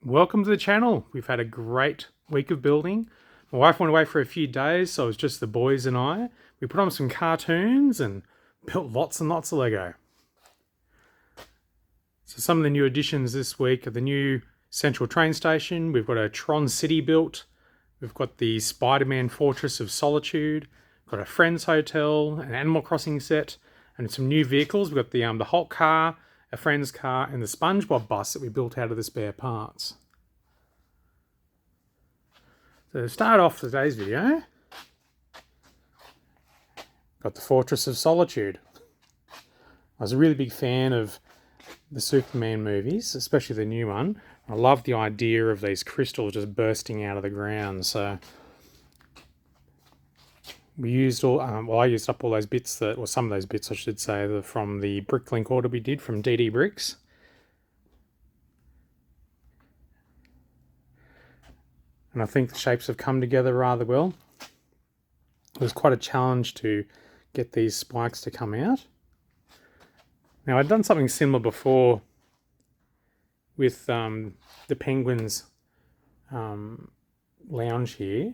Welcome to the channel. We've had a great week of building. My wife went away for a few days, so it was just the boys and I. We put on some cartoons and built lots and lots of Lego. So some of the new additions this week are the new central train station. We've got a Tron City built. We've got the Spider-Man Fortress of Solitude. We've got a Friends Hotel, an Animal Crossing set, and some new vehicles. We've got the Hulk car, a friend's car, and the SpongeBob bus that we built out of the spare parts. So to start off today's video, got the Fortress of Solitude. I was a really big fan of the Superman movies, especially the new one. I love the idea of these crystals just bursting out of the ground. So we used I used up all those bits or some of those bits I should say, from the Bricklink order we did from DD Bricks. And I think the shapes have come together rather well. It was quite a challenge to get these spikes to come out. Now I'd done something similar before with the Penguins lounge here.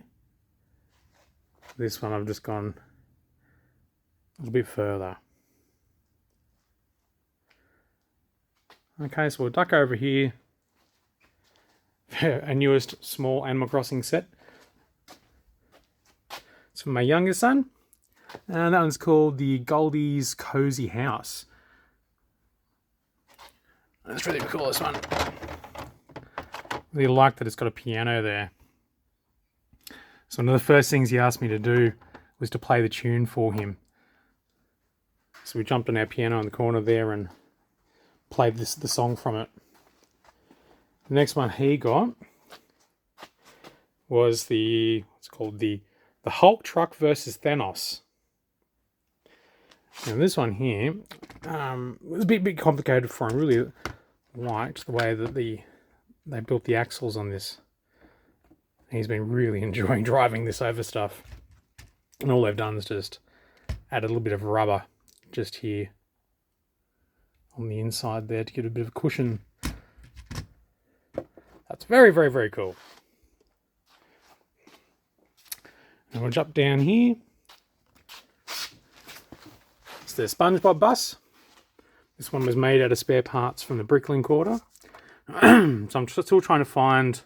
This one I've just gone a little bit further. Okay, so we'll duck over here. A newest small Animal Crossing set. It's from my youngest son. And that one's called the Goldie's Cozy House. That's really cool, this one. Really like that it's got a piano there. So one of the first things he asked me to do was to play the tune for him. So we jumped on our piano in the corner there and played the song from it. The next one he got was what's called the Hulk truck versus Thanos. Now this one here was a bit complicated for him. Really liked the way that they built the axles on this. He's been really enjoying driving this over stuff. And all they've done is just add a little bit of rubber just here on the inside there to give it a bit of a cushion. That's very, very, very cool. And we'll jump down here. It's the SpongeBob bus. This one was made out of spare parts from the Bricklink order. So I'm still trying to find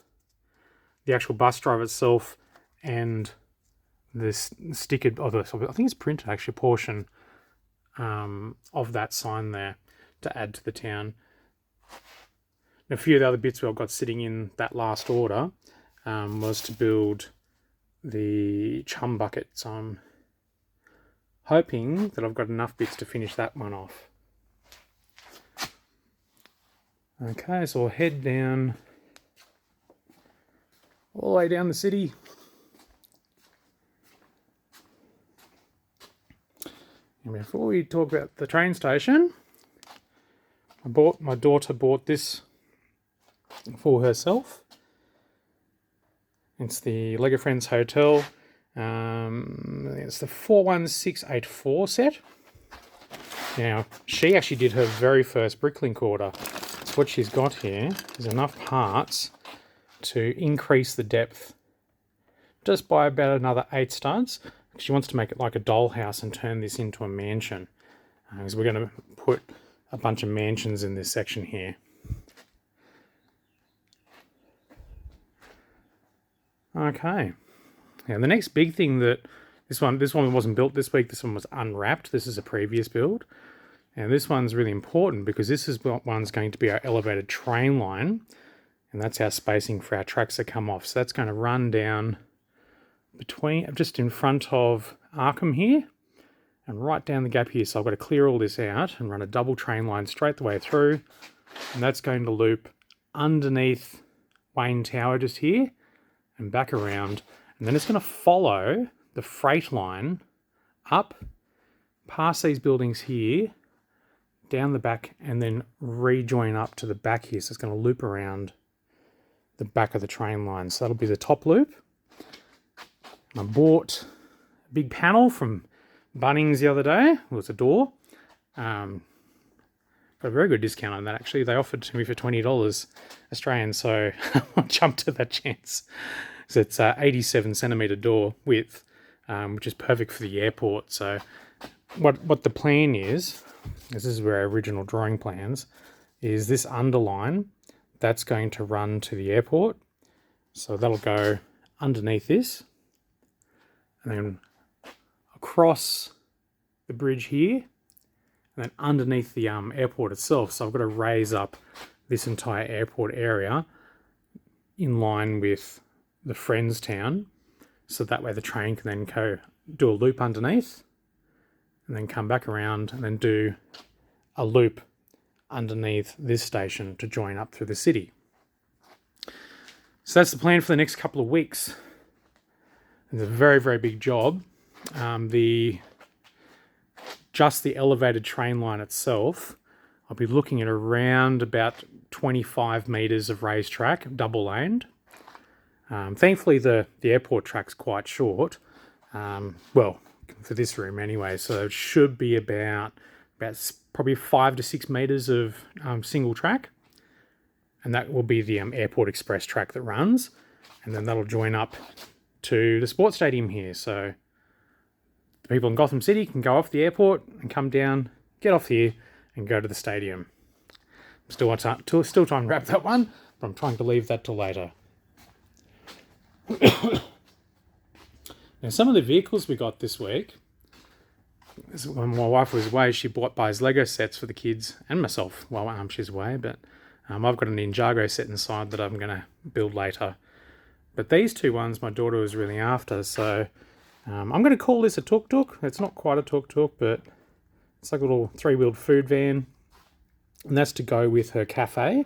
the actual bus drive itself and this sticker, I think it's printed actually, a portion of that sign there to add to the town. And a few of the other bits I've got sitting in that last order was to build the chum bucket. So I'm hoping that I've got enough bits to finish that one off. Okay, so we'll head down all the way down the city. And before we talk about the train station, my daughter bought this for herself. It's the Lego Friends Hotel. It's the 41684 set. Now, she actually did her very first Bricklink order. So what she's got here is enough parts to increase the depth just by about another 8 studs. She wants to make it like a dollhouse and turn this into a mansion. Because we're going to put a bunch of mansions in this section here. Okay. Now the next big thing that this one wasn't built this week. This one was unwrapped. This is a previous build. And this one's really important because this is one's going to be our elevated train line. And that's our spacing for our tracks that come off. So that's going to run down just in front of Arkham here and right down the gap here. So I've got to clear all this out and run a double train line straight the way through. And that's going to loop underneath Wayne Tower just here and back around. And then it's going to follow the freight line up past these buildings here, down the back, and then rejoin up to the back here. So it's going to loop around the back of the train line. So that'll be the top loop. I bought a big panel from Bunnings the other day. Well, it's a door. got a very good discount on that actually. They offered to me for $20 Australian, so I jumped at that chance. So it's 87 centimetre door width, which is perfect for the airport. So what the plan is, this is where our original drawing plans, is this underline that's going to run to the airport. So that'll go underneath this and then across the bridge here and then underneath the airport itself. So I've got to raise up this entire airport area in line with the Friends town, so that way the train can then go do a loop underneath and then come back around and then do a loop underneath this station to join up through the city. So that's the plan for the next couple of weeks. It's a very, very big job. Just the elevated train line itself, I'll be looking at around about 25 metres of racetrack, double laned. Thankfully, the airport track's quite short. Well, for this room anyway, so it should be about probably 5 to 6 metres of single track. And that will be the Airport Express track that runs. And then that'll join up to the sports stadium here. So the people in Gotham City can go off the airport and come down, get off here and go to the stadium. Still trying to wrap that one, but I'm trying to leave that till later. Now, some of the vehicles we got this week, when my wife was away, she buys Lego sets for the kids and myself while she's away, but I've got a Ninjago set inside that I'm going to build later. But these two ones my daughter was really after, so I'm going to call this a tuk-tuk. It's not quite a tuk-tuk, but it's like a little 3-wheeled food van, and that's to go with her cafe.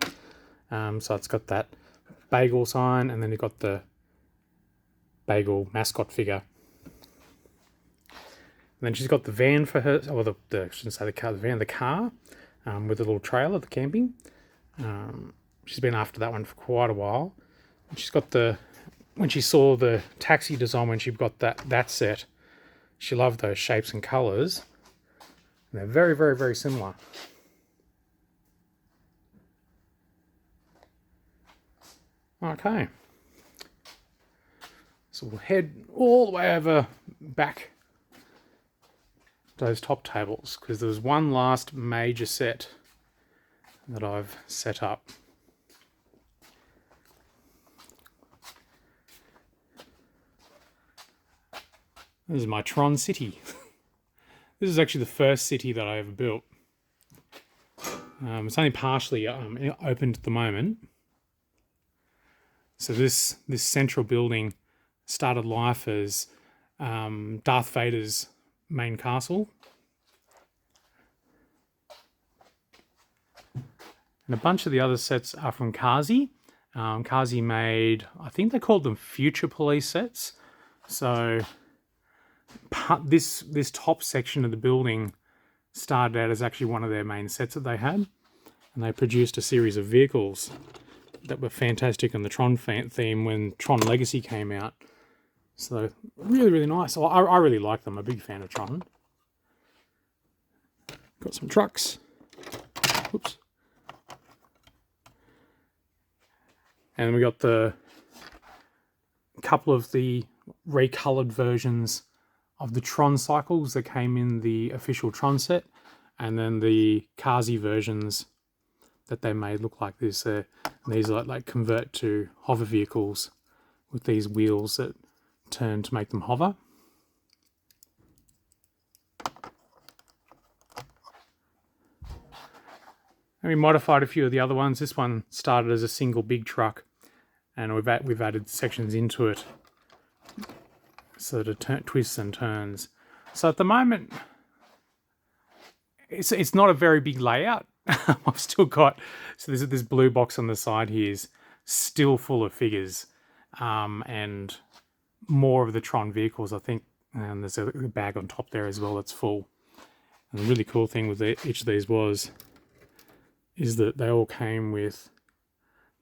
So it's got that bagel sign, and then you've got the bagel mascot figure. And then she's got the van for her, or I shouldn't say the car, the van, the car, with a little trailer, the camping. She's been after that one for quite a while. And she's got when she saw the taxi design, when she got that set, she loved those shapes and colours. And they're very, very, very similar. Okay. So we'll head all the way over back to those top tables, because there was one last major set that I've set up. This is my Tron City. This is actually the first city that I ever built. It's only partially opened at the moment. So this central building started life as Darth Vader's main castle. And a bunch of the other sets are from Kazi. Kazi made, I think they called them Future Police sets. So this top section of the building started out as actually one of their main sets that they had. And they produced a series of vehicles that were fantastic on the Tron theme when Tron Legacy came out. So really, really nice. Well, I really like them. I'm a big fan of Tron. Got some trucks. Oops. And then we got the couple of the recolored versions of the Tron cycles that came in the official Tron set, and then the Kazi versions that they made look like this. These are like convert to hover vehicles with these wheels that turn to make them hover. And we modified a few of the other ones. This one started as a single big truck, and we've added sections into it so that it twists and turns. So at the moment, it's not a very big layout. I've still got, so there's this blue box on the side here is still full of figures, and more of the Tron vehicles, I think. And there's a bag on top there as well that's full. And the really cool thing with each of these is that they all came with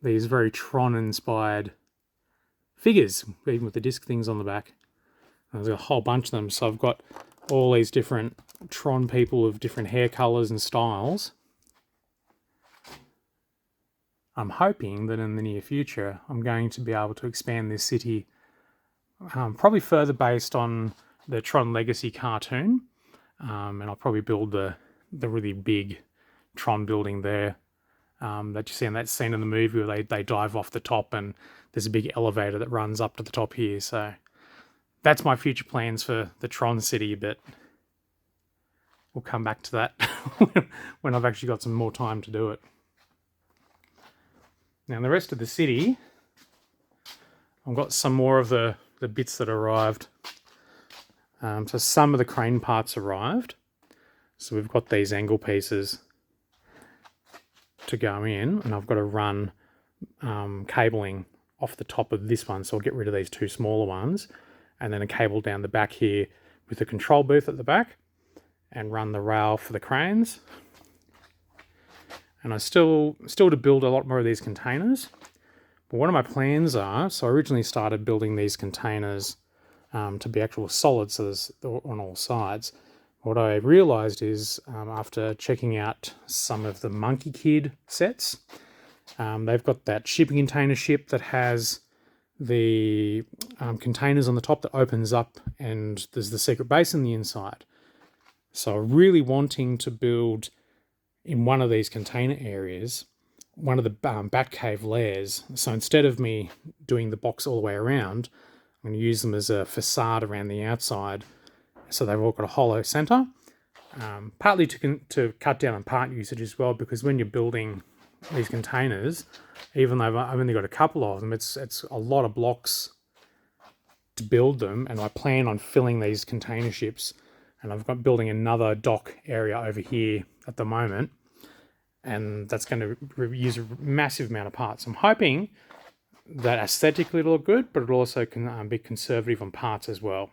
these very Tron-inspired figures, even with the disc things on the back. And there's a whole bunch of them. So I've got all these different Tron people of different hair colours and styles. I'm hoping that in the near future, I'm going to be able to expand this city probably further based on the Tron Legacy cartoon. And I'll probably build the really big Tron building there that you see in that scene in the movie where they dive off the top and there's a big elevator that runs up to the top here. So that's my future plans for the Tron City, but we'll come back to that when I've actually got some more time to do it. Now the rest of the city, I've got some more of the bits that arrived. So some of the crane parts arrived. So we've got these angle pieces to go in, and I've got to run cabling off the top of this one. So I'll get rid of these two smaller ones, and then a cable down the back here with the control booth at the back, and run the rail for the cranes. And I still to build a lot more of these containers. But one of my plans are, so I originally started building these containers to be actual solid, so there's on all sides. What I realized is after checking out some of the Monkey Kid sets, they've got that shipping container ship that has the containers on the top that opens up, and there's the secret base in the inside. So really wanting to build in one of these container areas, one of the Batcave layers. So instead of me doing the box all the way around, I'm going to use them as a facade around the outside, so they've all got a hollow center. Partly to cut down on part usage as well, because when you're building these containers, even though I've only got a couple of them, it's a lot of blocks to build them, and I plan on filling these container ships. And I've got building another dock area over here at the moment, and that's going to use a massive amount of parts. I'm hoping that aesthetically it'll look good, but it'll also can be conservative on parts as well.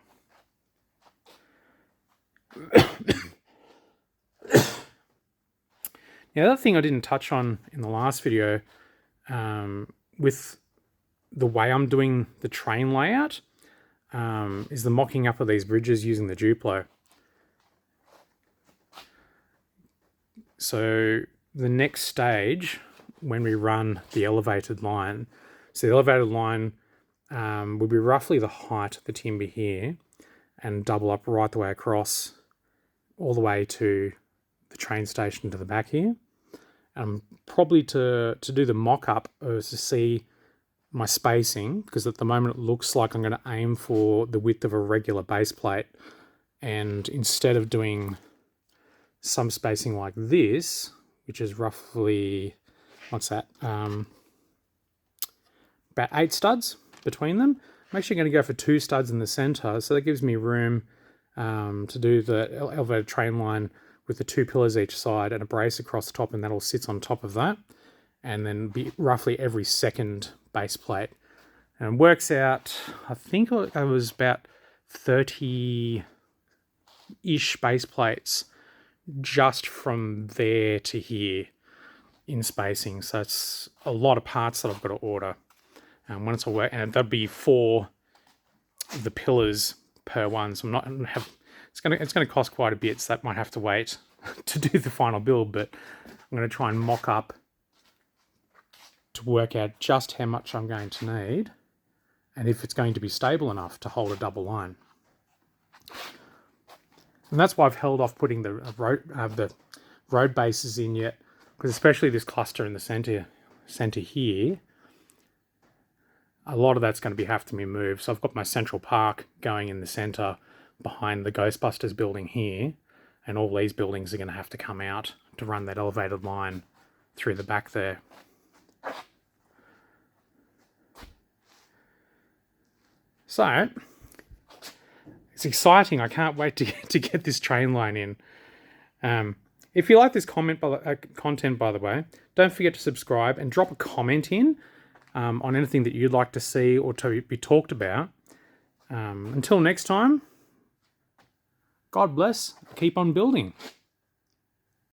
The other thing I didn't touch on in the last video, with the way I'm doing the train layout, is the mocking up of these bridges using the Duplo. So the next stage, when we run the elevated line, so the elevated line will be roughly the height of the timber here, and double up right the way across, all the way to the train station to the back here. Probably to do the mock-up is to see my spacing, because at the moment it looks like I'm going to aim for the width of a regular base plate, and instead of doing some spacing like this, which is roughly, what's that, about 8 studs between them, I'm actually going to go for 2 studs in the center, so that gives me room to do the elevated train line with the 2 pillars each side and a brace across the top, and that all sits on top of that, and then be roughly every second base plate. And it works out, I think it was about 30-ish base plates just from there to here in spacing. So it's a lot of parts that I've got to order. And when it's all work, and that'd be 4 of the pillars per one. So it's going to cost quite a bit. So that might have to wait to do the final build. But I'm going to try and mock up to work out just how much I'm going to need, and if it's going to be stable enough to hold a double line. And that's why I've held off putting the road bases in yet, because especially this cluster in the center here, a lot of that's going to have to be moved. So I've got my Central Park going in the center behind the Ghostbusters building here, and all these buildings are going to have to come out to run that elevated line through the back there. So it's exciting. I can't wait to get this train line in. If you like this content, by the way, don't forget to subscribe and drop a comment in on anything that you'd like to see or to be talked about. Until next time, God bless. Keep on building.